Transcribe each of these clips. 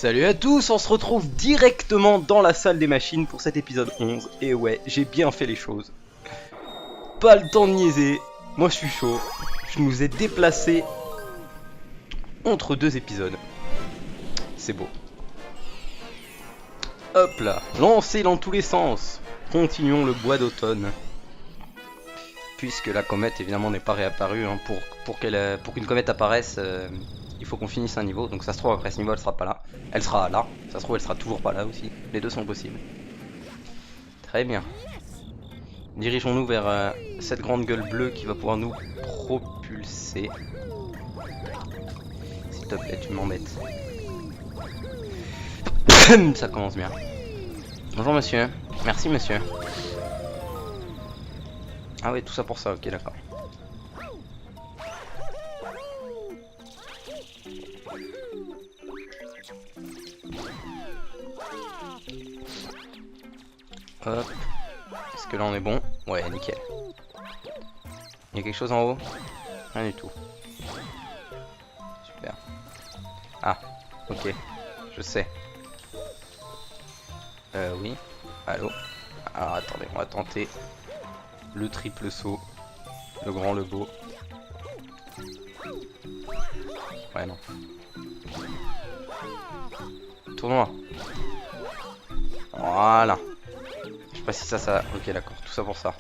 Salut à tous, on se retrouve directement dans la salle des machines pour cet épisode 11. Et ouais, j'ai bien fait les choses. Pas le temps de niaiser, moi je suis chaud. Je nous ai déplacé entre deux épisodes. C'est beau. Hop là, lancez dans tous les sens. Continuons le bois d'automne. Puisque la comète évidemment n'est pas réapparue, hein, pour qu'une comète apparaisse, il faut qu'on finisse un niveau. Donc ça se trouve après ce niveau elle sera pas là. Elle sera là, ça se trouve elle sera toujours pas là aussi. Les deux sont possibles. Très bien. Dirigeons-nous vers cette grande gueule bleue qui va pouvoir nous propulser. S'il te plaît, tu m'embêtes. Ça commence bien. Bonjour monsieur. Merci monsieur. Ah oui, tout ça pour ça, ok d'accord. Hop. Est-ce que là on est bon? Ouais, nickel. Il y a quelque chose en haut? Rien du tout. Super. Ah, ok. Je sais. Oui. Allô? Alors attendez, on va tenter le triple saut. Le grand, le beau. Ouais, non. Tournoi. Voilà. Je sais pas si ça... Ok, d'accord. Tout ça pour ça.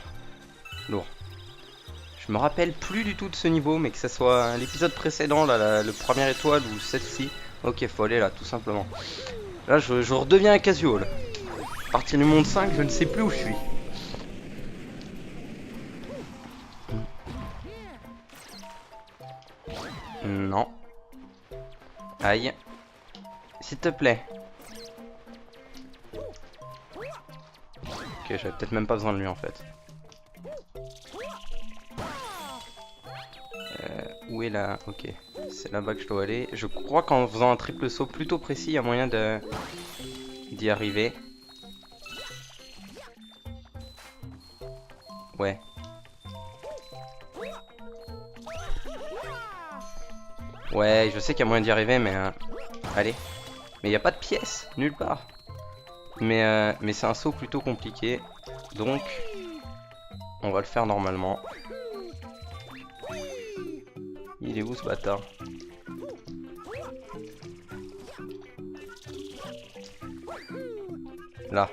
Lourd. Je me rappelle plus du tout de ce niveau, mais que ça soit l'épisode précédent, là, le première étoile, ou celle-ci. Ok, faut aller là, tout simplement. Là, je redeviens un casual. À partir du monde 5, je ne sais plus où je suis. Non. Aïe. S'il te plaît. Ok, j'avais peut-être même pas besoin de lui en fait. Où est la... Ok, c'est là-bas que je dois aller. Je crois qu'en faisant un triple saut plutôt précis, il y a moyen d'y arriver. Ouais. Ouais, je sais qu'il y a moyen d'y arriver, mais... Allez. Mais il n'y a pas de pièce, nulle part. Mais c'est un saut plutôt compliqué. Donc, on va le faire normalement. Il est où ce bâtard? Là.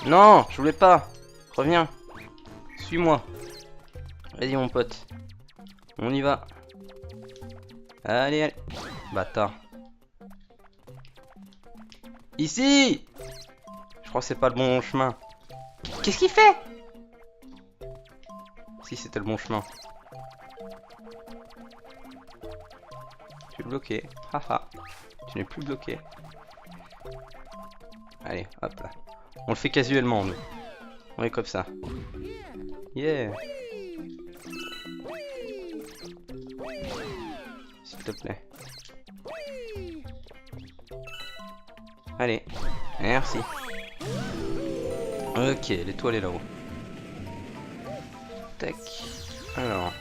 Non, je voulais pas. Reviens. Suis-moi. Vas-y mon pote. On y va. Allez, allez. Bâtard. Ici! Je crois que c'est pas le bon chemin. Qu'est-ce qu'il fait? Si c'était le bon chemin. Tu es bloqué. Haha. Tu n'es plus bloqué. Allez, hop là. On le fait casuellement, nous. On est comme ça. Yeah. S'il te plaît. Allez. Merci. Ok, l'étoile est là-haut. Tac. Alors.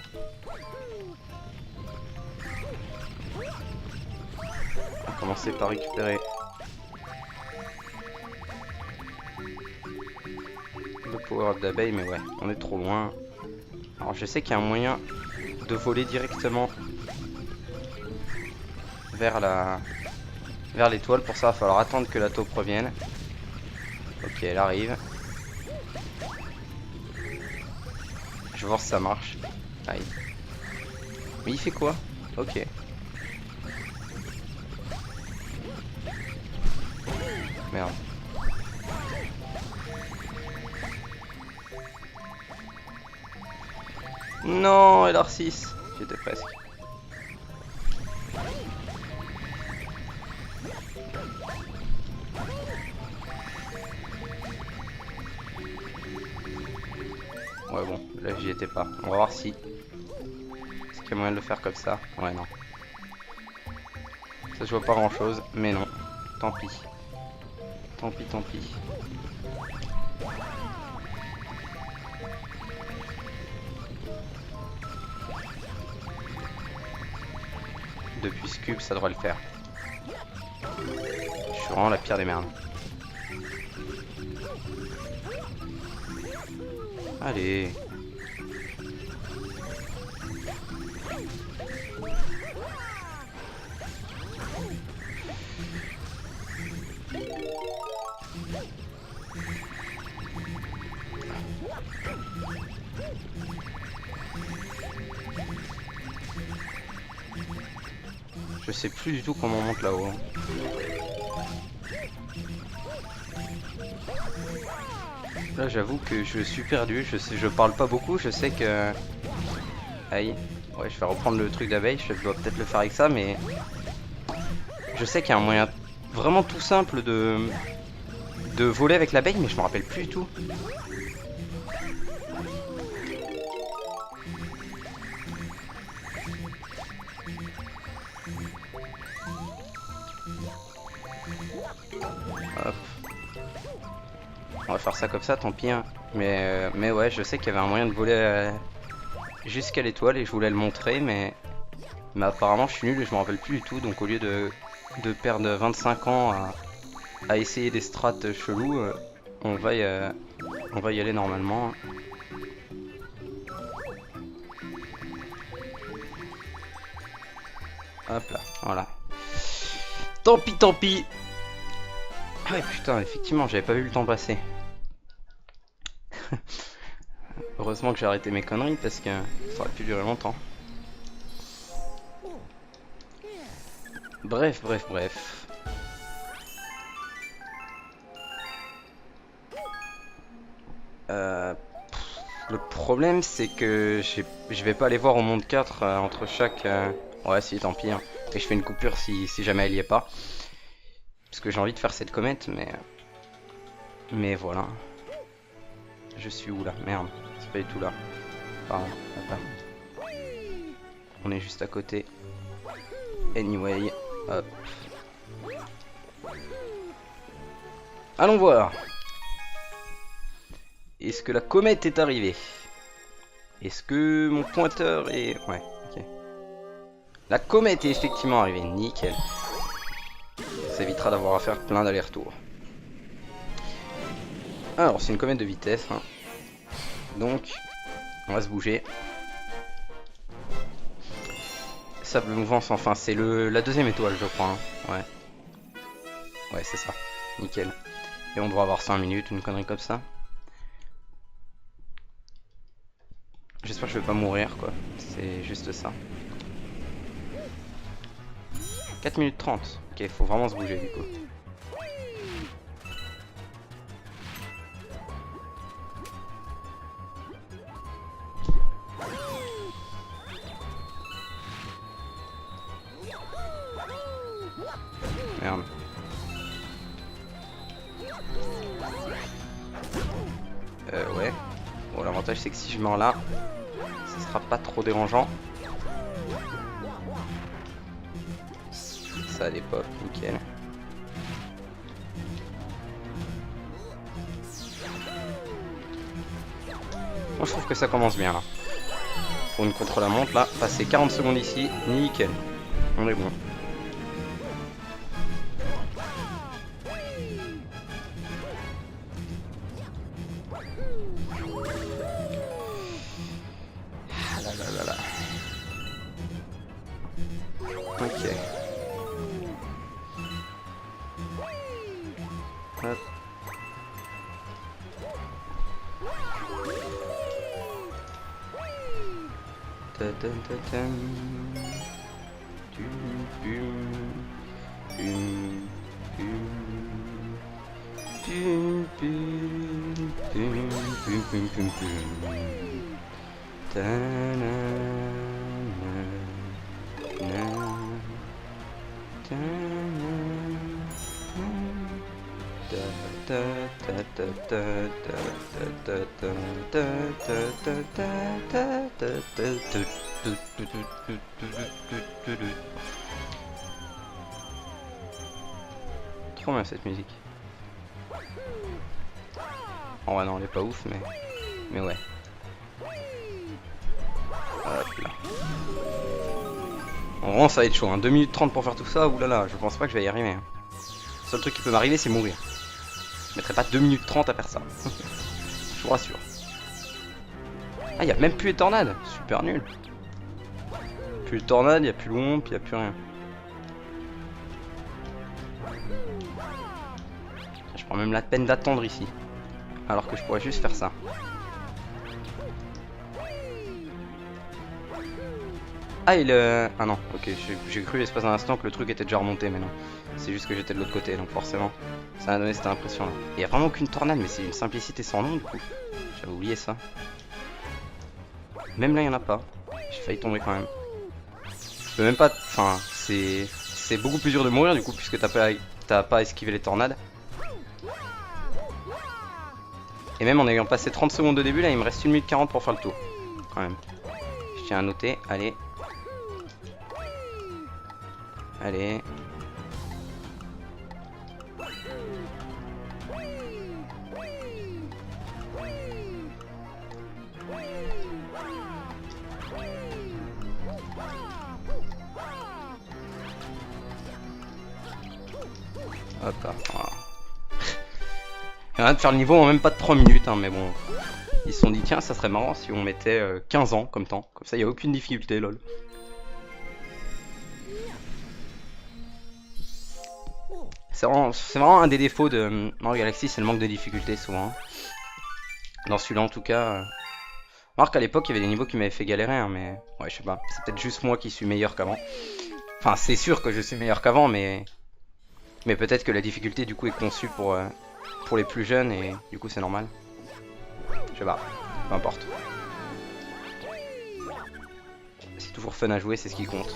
On va commencer par récupérer le power-up d'abeille, mais ouais, on est trop loin. Alors je sais qu'il y a un moyen de voler directement vers l'étoile. Pour ça, il va falloir attendre que la taupe revienne. Ok, elle arrive. Je vais voir si ça marche. Aïe. Mais il fait quoi? Ok. Merde. Non, LR6. J'étais presque. Ouais bon, là j'y étais pas. On va voir si... Est-ce qu'il y a moyen de le faire comme ça? Ouais non. Ça je vois pas grand chose, mais non. Tant pis. Tant pis, tant pis. depuis ce cube, ça devrait le faire. Je suis vraiment la pire des merdes. Allez. Je sais plus du tout comment on monte là-haut. Là j'avoue que je suis perdu, je parle pas beaucoup, je sais que... Aïe, ouais je vais reprendre le truc d'abeille, je dois peut-être le faire avec ça, mais... Je sais qu'il y a un moyen vraiment tout simple de voler avec l'abeille, mais je me rappelle plus du tout. Hop. On va faire ça comme ça, tant pis. Hein. Mais ouais, je sais qu'il y avait un moyen de voler jusqu'à l'étoile et je voulais le montrer, mais apparemment je suis nul et je me rappelle plus du tout. Donc au lieu de perdre 25 ans à essayer des strats chelous, on va y aller normalement. Hop là, voilà. Tant pis, tant pis. Ah ouais, putain, effectivement, j'avais pas vu le temps passer. Heureusement que j'ai arrêté mes conneries parce que ça aurait pu durer longtemps. Bref. Le problème c'est que je vais pas aller voir au monde 4 entre chaque... Ouais si tant pis hein. Et je fais une coupure si jamais elle y est pas. Parce que j'ai envie de faire cette comète mais voilà. Je suis où là? Merde, c'est pas du tout là. Pardon, hop. On est juste à côté. Anyway, hop. Allons voir. Est-ce que la comète est arrivée? Est-ce que mon pointeur est... Ouais, ok. La comète est effectivement arrivée, nickel. Ça évitera d'avoir à faire plein d'allers-retours. Alors, c'est une comète de vitesse. Hein. Donc, on va se bouger. Sable mouvant sans fin, c'est la deuxième étoile, je crois. Hein. Ouais, c'est ça. Nickel. Et on doit avoir 5 minutes, une connerie comme ça. J'espère que je vais pas mourir, quoi. C'est juste ça. 4 minutes 30. Ok, faut vraiment se bouger, du coup. Merde. Ouais. Bon, l'avantage c'est que si je meurs là, ça sera pas trop dérangeant. Ça allait pas, nickel. Moi je trouve que ça commence bien là. Pour une contre-la-montre là, passer 40 secondes ici, nickel. On est bon. Ok. Hop. Trop bien cette musique. Oh ouais non elle est pas ouf mais ouais. Hop là. En vraiment ça va être chaud, hein. 2 minutes 30 pour faire tout ça, oulala, je pense pas que je vais y arriver. Hein. Le seul truc qui peut m'arriver c'est mourir. Je mettrai pas 2 minutes 30 à faire ça. Je vous rassure. Ah, il y a même plus les tornades, super nul. Plus les tornades, il y a plus l'ombre, puis il y a plus rien. Je prends même la peine d'attendre ici. Alors que je pourrais juste faire ça. Ah, ah non, ok, j'ai cru l'espace d'un instant que le truc était déjà remonté, mais non. C'est juste que j'étais de l'autre côté, donc forcément, ça m'a donné cette impression-là. Il y a vraiment aucune tornade, mais c'est une simplicité sans nom, du coup. J'avais oublié ça. Même là, il n'y en a pas. J'ai failli tomber quand même. Je peux même pas... Enfin, c'est beaucoup plus dur de mourir, du coup, puisque t'as pas esquivé les tornades. Et même en ayant passé 30 secondes de début, là, il me reste 1 minute 40 pour faire le tour. Quand même. Je tiens à noter, allez. Allez. Hop là, voilà. Il y en a de faire le niveau en même pas de 3 minutes, hein, mais bon. Ils se sont dit, tiens, ça serait marrant si on mettait 15 ans comme temps. Comme ça, il n'y a aucune difficulté, lol. C'est vraiment un des défauts de Mario Galaxy, c'est le manque de difficulté souvent. Dans celui-là en tout cas. Remarque qu'à l'époque il y avait des niveaux qui m'avaient fait galérer, hein, mais ouais, je sais pas. C'est peut-être juste moi qui suis meilleur qu'avant. Enfin, c'est sûr que je suis meilleur qu'avant, mais peut-être que la difficulté du coup est conçue pour les plus jeunes et du coup c'est normal. Je sais pas, peu importe. C'est toujours fun à jouer, c'est ce qui compte.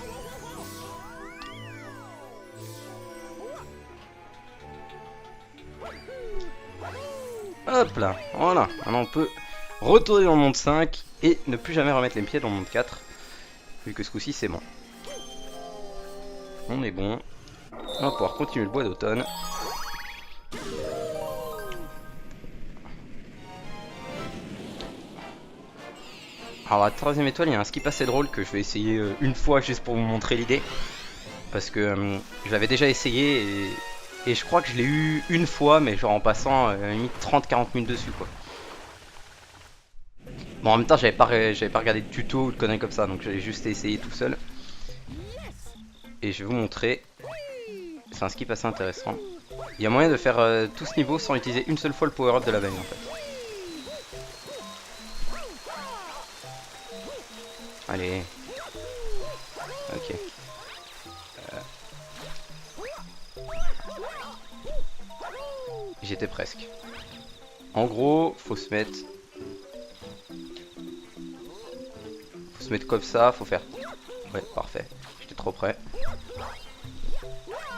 Hop là, voilà. Maintenant on peut retourner dans le monde 5 et ne plus jamais remettre les pieds dans le monde 4. Vu que ce coup-ci c'est bon. On est bon. On va pouvoir continuer le bois d'automne. Alors la troisième étoile, il y a un skip assez drôle que je vais essayer une fois juste pour vous montrer l'idée. Parce que je l'avais déjà essayé et je crois que je l'ai eu une fois, mais genre en passant limite 30-40 minutes dessus quoi. Bon en même temps j'avais pas regardé de tuto ou de conneries comme ça, donc j'allais juste essayer tout seul. Et je vais vous montrer. C'est un skip assez intéressant. Il y a moyen de faire tout ce niveau sans utiliser une seule fois le power up de la veille en fait. Allez. Ok. J'étais presque. En gros, faut se mettre comme ça, faut faire... Ouais, parfait. J'étais trop près.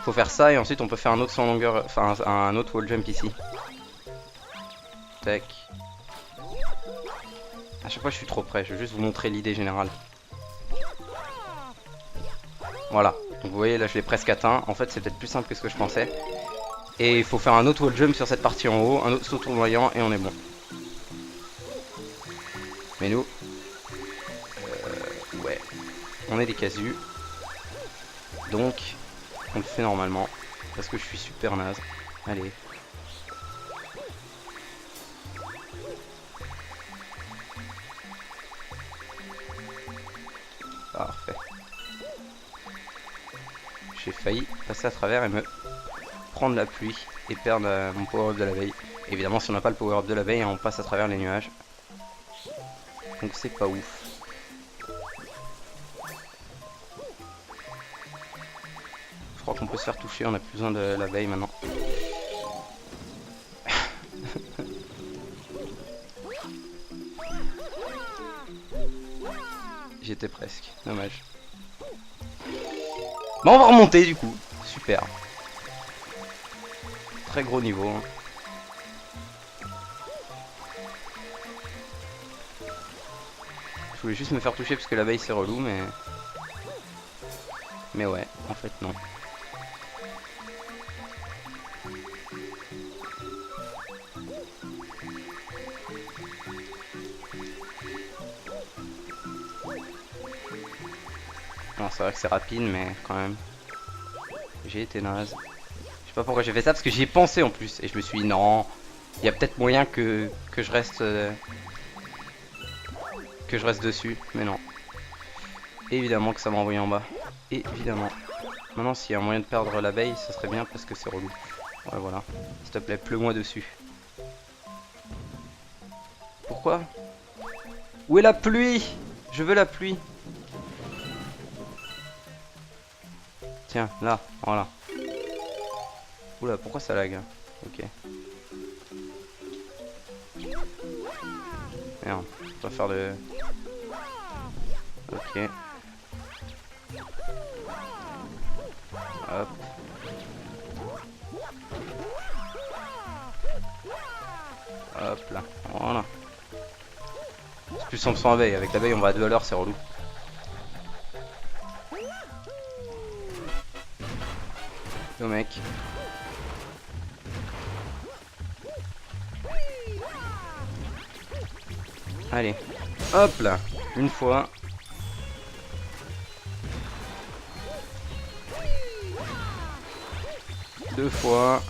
Faut faire ça et ensuite on peut faire un autre sans longueur, enfin un autre wall jump ici. Tac. À chaque fois je suis trop près, je vais juste vous montrer l'idée générale. Voilà, donc vous voyez là je l'ai presque atteint. En fait c'est peut-être plus simple que ce que je pensais. Et il faut faire un autre wall jump sur cette partie en haut, un autre saut tournoyant et on est bon. Mais nous, ouais, on est des casus. Donc, on le fait normalement. Parce que je suis super naze. Allez. Parfait. J'ai failli passer à travers et me prendre la pluie et perdre mon power-up de la veille. Évidemment, si on n'a pas le power-up de la veille, on passe à travers les nuages. Donc c'est pas ouf. Je crois qu'on peut se faire toucher, on a plus besoin de la veille maintenant. J'étais presque, dommage. Bon, on va remonter du coup, super. Très gros niveau. Hein. Je voulais juste me faire toucher parce que la veille c'est relou, mais... Mais ouais, en fait non. Bon, c'est vrai que c'est rapide, mais quand même. J'ai été naze. Je sais pas pourquoi j'ai fait ça, parce que j'y ai pensé en plus. Et je me suis dit, non, il y a peut-être moyen que je reste... que je reste dessus, mais non. Évidemment que ça m'a envoyé en bas. Évidemment. Maintenant, s'il y a un moyen de perdre l'abeille, ça serait bien, parce que c'est relou. Ouais, voilà. S'il te plaît, pleure-moi dessus. Pourquoi? Où est la pluie? Je veux la pluie. Tiens, là, voilà. Oula, pourquoi ça lag? Ok. Merde, on va faire de... Ok. Hop. Hop là, voilà. C'est plus simple sans abeille. Avec l'abeille, on va à 2 à l'heure, c'est relou. Yo mec. Allez. Hop là. Une fois. Deux fois.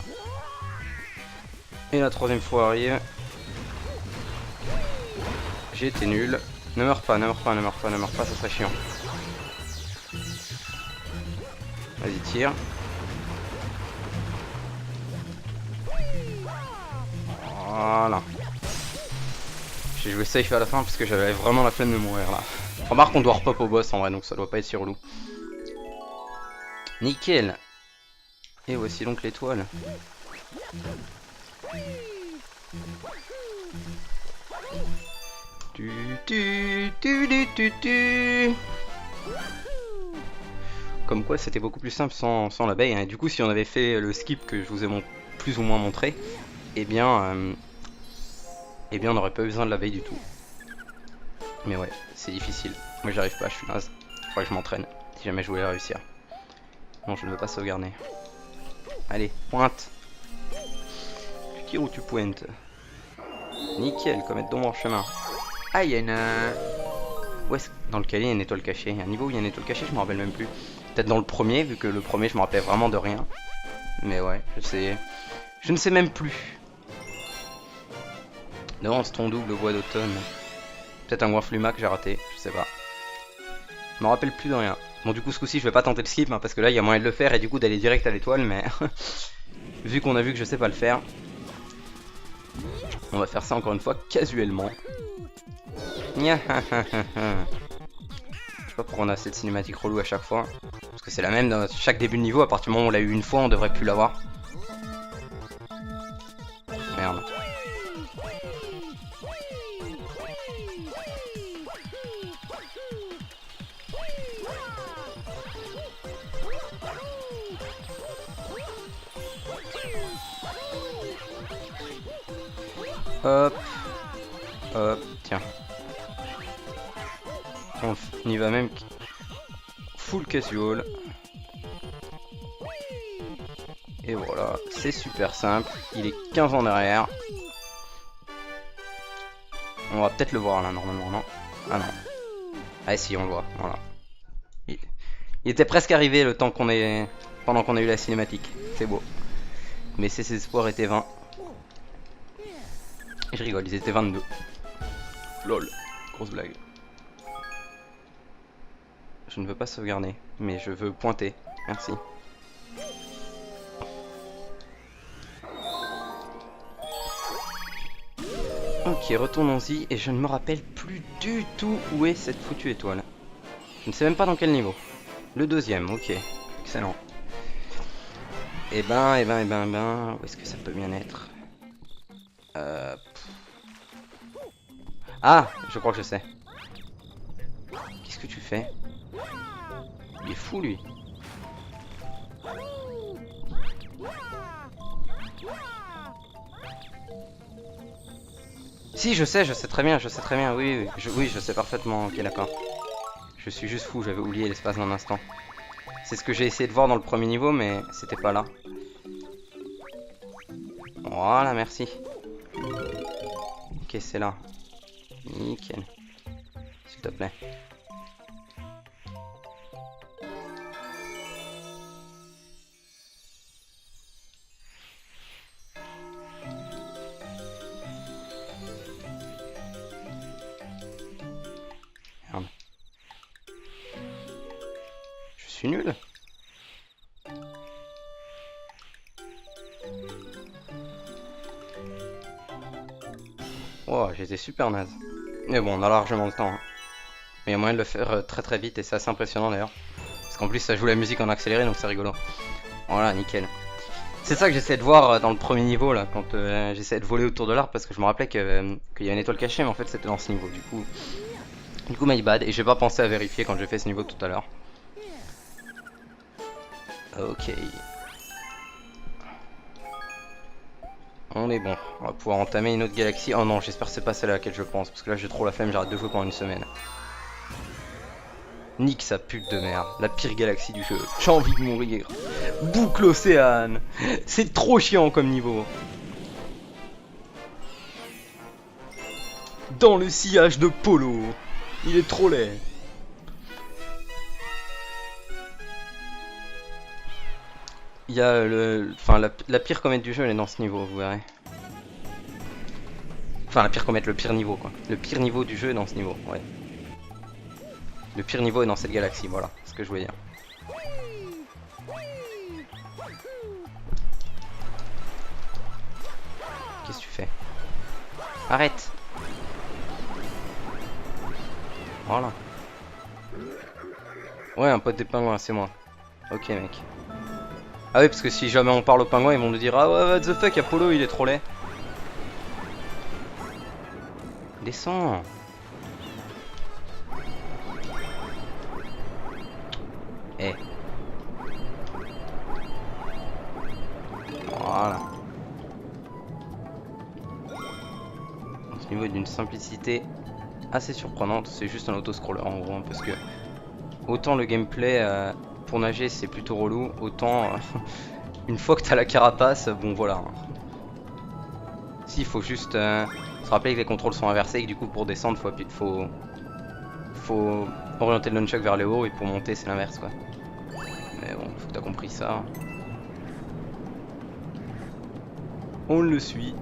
Et la troisième fois arrive. J'ai été nul. Ne meurs pas, ne meurs pas, ne meurs pas, ne meurs pas, ça serait chiant. Vas-y, tire. Voilà. J'ai joué safe à la fin parce que j'avais vraiment la flemme de mourir là. Remarque qu'on doit repop au boss en vrai, donc ça doit pas être si relou. Nickel. Et voici donc l'étoile. Comme quoi c'était beaucoup plus simple sans l'abeille. Et du coup, si on avait fait le skip que je vous ai plus ou moins montré, eh bien on n'aurait pas eu besoin de l'abeille du tout. Mais ouais, c'est difficile. Moi j'arrive pas, je suis naze. Faudrait que je m'entraîne si jamais je voulais réussir. Non, je ne veux pas sauvegarder. Allez, pointe. Tu tires ou tu pointes? Nickel, comète d'ombre en chemin. Ah, il y a une... Où est-ce... Dans lequel il y a une étoile cachée? Il y a un niveau où il y a une étoile cachée, je me rappelle même plus. Peut-être dans le premier, vu que le premier je me rappelais vraiment de rien. Mais ouais, je ne sais même plus. Non, c'est ton double bois d'automne. Peut-être un Goinfluma que j'ai raté, je sais pas. Je me rappelle plus de rien. Bon, du coup, ce coup-ci, je vais pas tenter le skip, hein, parce que là, il y a moyen de le faire et du coup d'aller direct à l'étoile, mais vu qu'on a vu que je sais pas le faire, on va faire ça encore une fois casuellement. Je sais pas pourquoi on a cette cinématique relou à chaque fois. Parce que c'est la même dans chaque début de niveau, à partir du moment où on l'a eu une fois, on devrait plus l'avoir. Merde. Hop. Hop, tiens. On y va même full casual. Et voilà, c'est super simple. Il est 15 ans derrière. On va peut-être le voir là normalement, non? Ah non. Ah si, on le voit, voilà. Il était presque arrivé le temps qu'on ait... pendant qu'on a eu la cinématique. C'est beau. Mais ses espoirs étaient vains. Je rigole, ils étaient 22. Lol, grosse blague. Je ne veux pas sauvegarder, mais je veux pointer. Merci. Ok, retournons-y, et je ne me rappelle plus du tout où est cette foutue étoile. Je ne sais même pas dans quel niveau. Le deuxième, ok. Excellent. Où est-ce que ça peut bien être? Ah, je crois que je sais. Qu'est-ce que tu fais? Il est fou, lui. Si, je sais très bien, oui, je sais parfaitement, ok, d'accord. Je suis juste fou, j'avais oublié l'espace d'un instant. C'est ce que j'ai essayé de voir dans le premier niveau, mais c'était pas là. Voilà, merci. Ok, c'est là. Nickel. S'il te plaît. suis nul. Oh, j'étais super naze. Mais bon, on a largement le temps. Hein. Mais il y a moyen de le faire très très vite et c'est assez impressionnant d'ailleurs. Parce qu'en plus ça joue la musique en accéléré donc c'est rigolo. Voilà, nickel. C'est ça que j'essaie de voir dans le premier niveau là, quand j'essaie de voler autour de l'arbre parce que je me rappelais qu'il y a une étoile cachée mais en fait c'était dans ce niveau. Du coup my bad et j'ai pas pensé à vérifier quand j'ai fait ce niveau tout à l'heure. Ok. On est bon, on va pouvoir entamer une autre galaxie. Oh non, j'espère que c'est pas celle à laquelle je pense parce que là j'ai trop la flemme, j'arrête de jouer pendant une semaine. Nique sa pute de merde, la pire galaxie du jeu. J'ai envie de mourir. Boucle océane. C'est trop chiant comme niveau. Dans le sillage de Polo. Il est trop laid. Il y a enfin la pire comète du jeu, elle est dans ce niveau, vous verrez. Enfin la pire comète, le pire niveau quoi. Le pire niveau du jeu est dans ce niveau, ouais. Le pire niveau est dans cette galaxie, voilà, c'est ce que je voulais dire. Qu'est-ce que tu fais? Arrête! Voilà. Ouais, un pote des pingouins, c'est moi. Ok mec. Ah oui, parce que si jamais on parle aux pingouins, ils vont nous dire ah ouais, what the fuck, Apollo il est trop laid. Descends. Eh. Voilà. Ce niveau est d'une simplicité assez surprenante. C'est juste un auto-scroller en gros, hein, parce que autant le gameplay pour nager c'est plutôt relou, autant une fois que t'as la carapace, bon voilà. Si, il faut juste se rappeler que les contrôles sont inversés et que du coup pour descendre faut orienter le nunchuck vers le haut et pour monter c'est l'inverse quoi. Mais bon, faut que t'as compris ça. On le suit.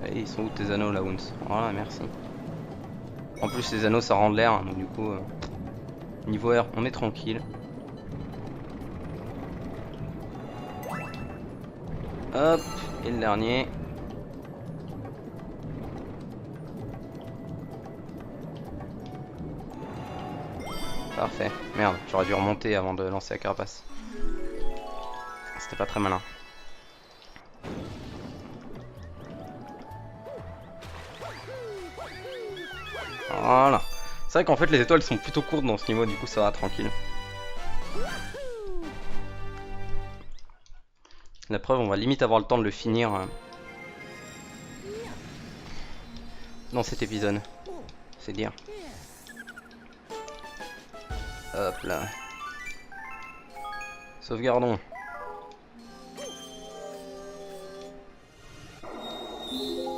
Et ils sont où tes anneaux là, Ounce? Voilà, merci. En plus les anneaux ça rend de l'air, hein, donc du coup niveau air on est tranquille. Hop, et le dernier. Parfait. Merde, j'aurais dû remonter avant de lancer la carapace. C'était pas très malin. Voilà. C'est vrai qu'en fait les étoiles sont plutôt courtes dans ce niveau, du coup ça va tranquille. La preuve, on va limite avoir le temps de le finir dans cet épisode. C'est dire. Hop là. Sauvegardons.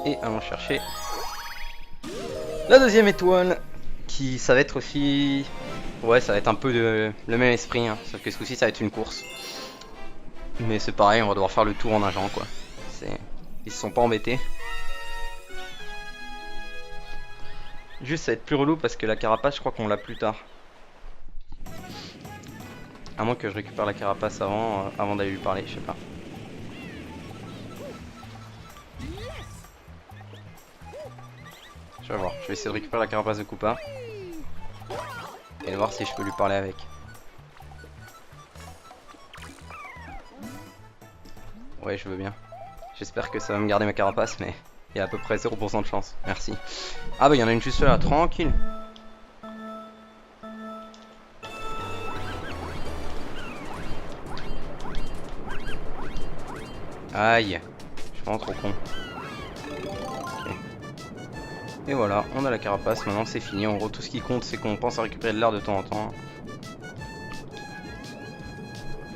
Et allons chercher la deuxième étoile. Qui ça va être aussi... Ouais, ça va être un peu le même esprit. Hein. Sauf que ce coup-ci ça va être une course. Mais c'est pareil, on va devoir faire le tour en nageant quoi. Ils se sont pas embêtés. Juste ça va être plus relou parce que la carapace je crois qu'on l'a plus tard. À moins que je récupère la carapace avant d'aller lui parler, je sais pas. Je vais voir, je vais essayer de récupérer la carapace de Koopa. Et de voir si je peux lui parler avec. Ouais, je veux bien. J'espère que ça va me garder ma carapace, mais il y a à peu près 0% de chance. Merci. Ah bah il y en a une juste là, tranquille. Aïe, je suis vraiment trop con. Okay. Et voilà, on a la carapace, maintenant c'est fini. En gros, tout ce qui compte, c'est qu'on pense à récupérer de l'air de temps en temps.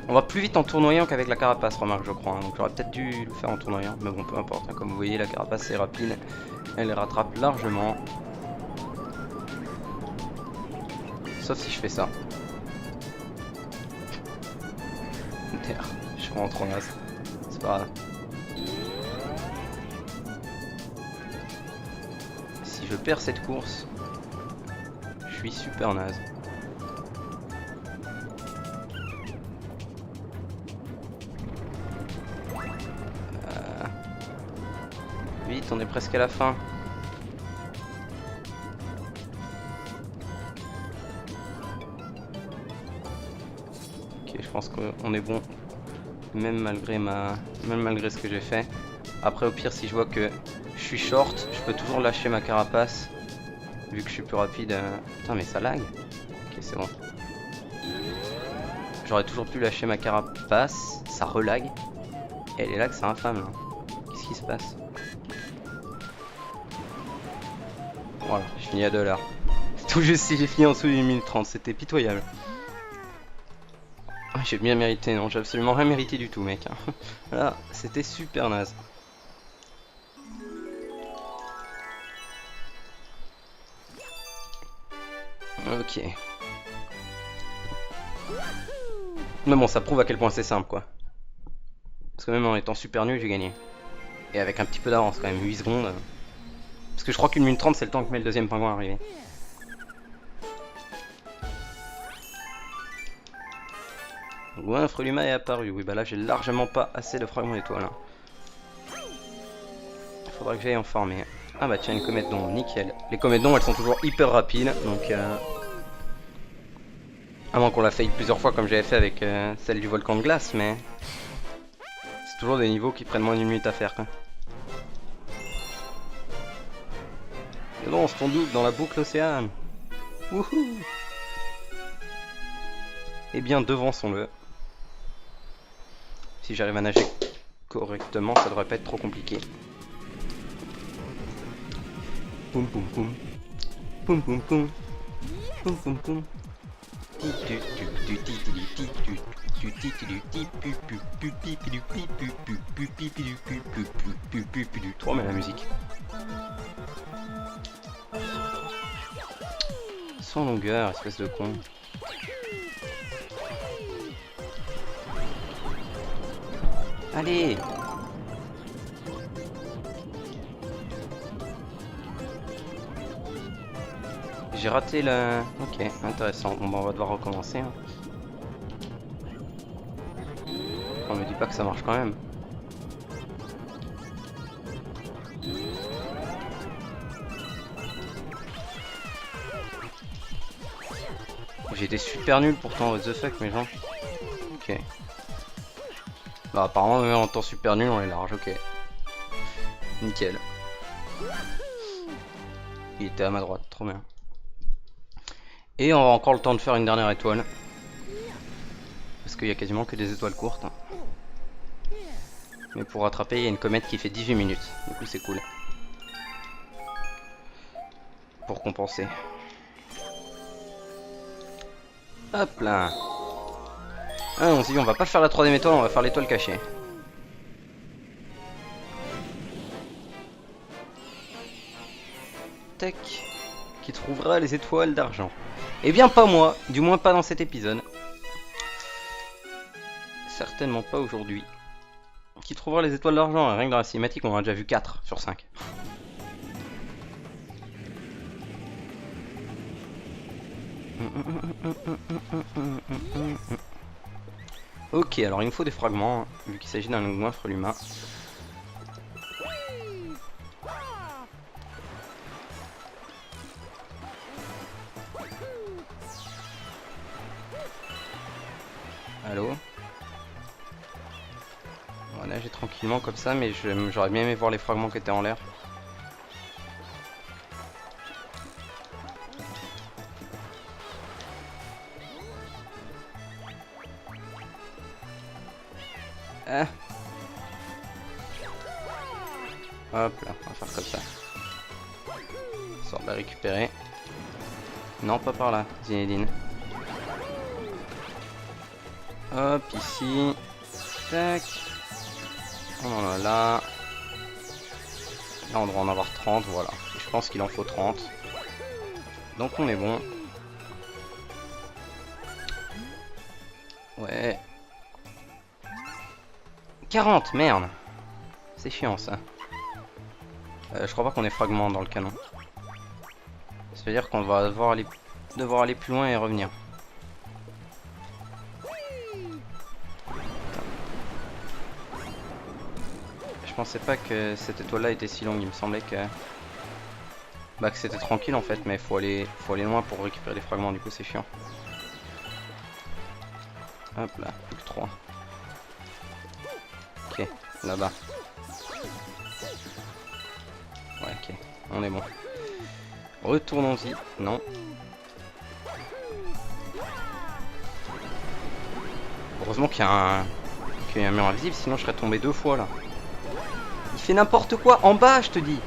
On va plus vite en tournoyant qu'avec la carapace, remarque, je crois. Hein. Donc j'aurais peut-être dû le faire en tournoyant, mais bon, peu importe. Hein. Comme vous voyez, la carapace est rapide. Elle les rattrape largement. Sauf si je fais ça. Merde, je suis vraiment trop naze. C'est pas grave. Si je perds cette course, suis super naze. Vite, on est presque à la fin. Ok, je pense qu'on est bon. Même malgré ce que j'ai fait. Après, au pire, si je vois que je suis short, je peux toujours lâcher ma carapace. Vu que je suis plus rapide. Putain, mais ça lag. Ok, c'est bon. J'aurais toujours pu lâcher ma carapace. Ça relag. Et les lags, c'est infâme là. Qu'est-ce qui se passe? Voilà, je finis à 2 là. Tout juste si j'ai fini en dessous d'une minute 30, c'était pitoyable. Ah, j'ai bien mérité, non, j'ai absolument rien mérité du tout, mec. Là, c'était super naze. Ok. Mais bon, ça prouve à quel point c'est simple, quoi. Parce que même en étant super nul, j'ai gagné. Et avec un petit peu d'avance, quand même, 8 secondes. Parce que je crois qu'une minute 30, c'est le temps que met le deuxième pingouin à arriver. Goinfre Luma est apparu. Oui, bah là, j'ai largement pas assez de fragments d'étoiles. Il faudra que j'aille en farmer. Ah bah tiens, une comète d'ombre, nickel. Les comètes d'ombre, elles sont toujours hyper rapides, donc... À moins qu'on la faille plusieurs fois comme j'avais fait avec celle du volcan de glace, mais... C'est toujours des niveaux qui prennent moins d'une minute à faire, quoi. Et non, ton double dans la boucle océane. Wouhou. Eh bien, devançons-le. Si j'arrive à nager correctement, ça devrait pas être trop compliqué. Poum poum poum. Poum poum poum. Poum poum poum. Trop mais la musique. Sans longueur, espèce de con. Allez! J'ai raté le... Ok, intéressant. Bon bah on va devoir recommencer. Hein. On me dit pas que ça marche quand même. J'ai été super nul pourtant, what the fuck mes gens. Ok. Bah apparemment même en temps super nul on est large, ok. Nickel. Il était à ma droite, trop bien. Et on a encore le temps de faire une dernière étoile. Parce qu'il y a quasiment que des étoiles courtes. Mais pour rattraper, il y a une comète qui fait 18 minutes. Du coup, c'est cool. Pour compenser. Hop là. Ah, on s'est dit, on va pas faire la 3ème étoile, on va faire l'étoile cachée. Tac. Qui trouvera les étoiles d'argent. Eh bien, pas moi. Du moins, pas dans cet épisode. Certainement pas aujourd'hui. Qui trouvera les étoiles d'argent? Rien que dans la cinématique, on en a déjà vu 4 sur 5. Ok, alors il me faut des fragments, vu qu'il s'agit d'un goinfre Luma. Allô? On va nager tranquillement comme ça, mais j'aurais bien aimé voir les fragments qui étaient en l'air. Ah. Hop là, on va faire comme ça. Sort de la récupérer. Non, pas par là, Zinedine. Hop, ici. Tac. On en a là. Là, on devrait en avoir 30, voilà. Et je pense qu'il en faut 30. Donc on est bon. Ouais. 40, merde. C'est chiant ça. Je crois pas qu'on ait fragment dans le canon. Ça veut dire qu'on va devoir aller devoir aller plus loin et revenir. Je pensais pas que cette étoile là était si longue, il me semblait que c'était tranquille en fait, mais faut aller loin pour récupérer les fragments, du coup c'est chiant. Hop là, plus que 3. Ok, là-bas. Ouais, ok, on est bon. Retournons-y. Non. Heureusement qu'il y a un mur invisible, sinon je serais tombé 2 fois là. Il fait n'importe quoi en bas, je te dis.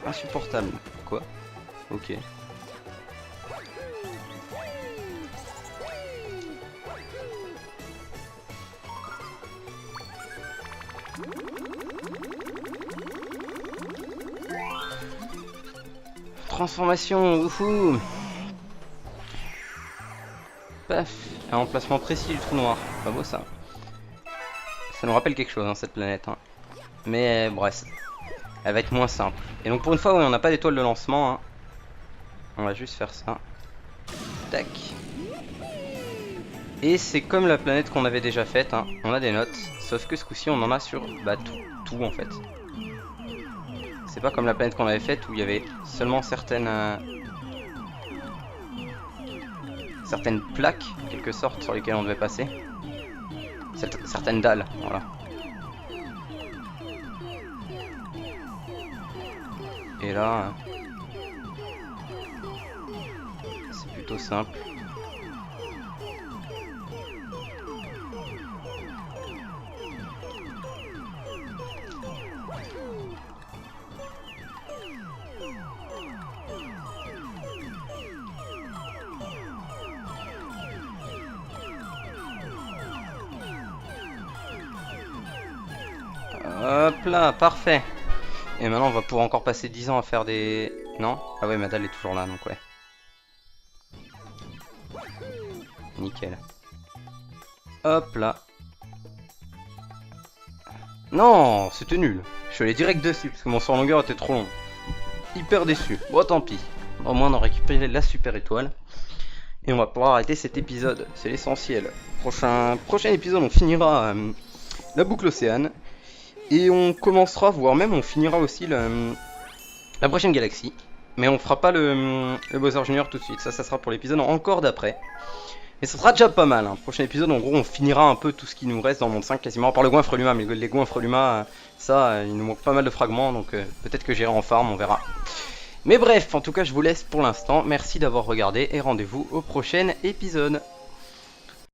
Insupportable. Quoi? Ok. Transformation, wouhou. Paf, un emplacement précis du trou noir. Pas beau ça. Ça nous rappelle quelque chose, hein, cette planète. Hein. Mais bref, elle va être moins simple. Et donc pour une fois où on n'a pas d'étoile de lancement, hein, on va juste faire ça. Tac. Et c'est comme la planète qu'on avait déjà faite, hein. On a des notes. Sauf que ce coup-ci on en a sur tout en fait. C'est pas comme la planète qu'on avait faite où il y avait seulement certaines plaques, en quelque sorte, sur lesquelles on devait passer. Certaines dalles, voilà. Et là, c'est plutôt simple. Hop là, parfait. Et maintenant on va pouvoir encore passer 10 ans à faire des... Non? Ah ouais, ma dalle est toujours là, donc ouais. Nickel. Hop là. Non, c'était nul. Je suis allé direct dessus parce que mon saut en longueur était trop long. Hyper déçu. Bon, tant pis. Au moins on a récupéré la super étoile. Et on va pouvoir arrêter cet épisode. C'est l'essentiel. Prochain épisode, on finira la boucle océane. Et on commencera, voire même on finira aussi la prochaine galaxie. Mais on fera pas le Bowser Junior tout de suite. Ça sera pour l'épisode encore d'après. Mais ça sera déjà pas mal. Hein. Prochain épisode, en gros, on finira un peu tout ce qui nous reste dans le monde 5 quasiment. À part le goinfre Luma. Mais les goinfres Luma, il nous manque pas mal de fragments. Donc peut-être que j'irai en farm, on verra. Mais bref, en tout cas, je vous laisse pour l'instant. Merci d'avoir regardé et rendez-vous au prochain épisode.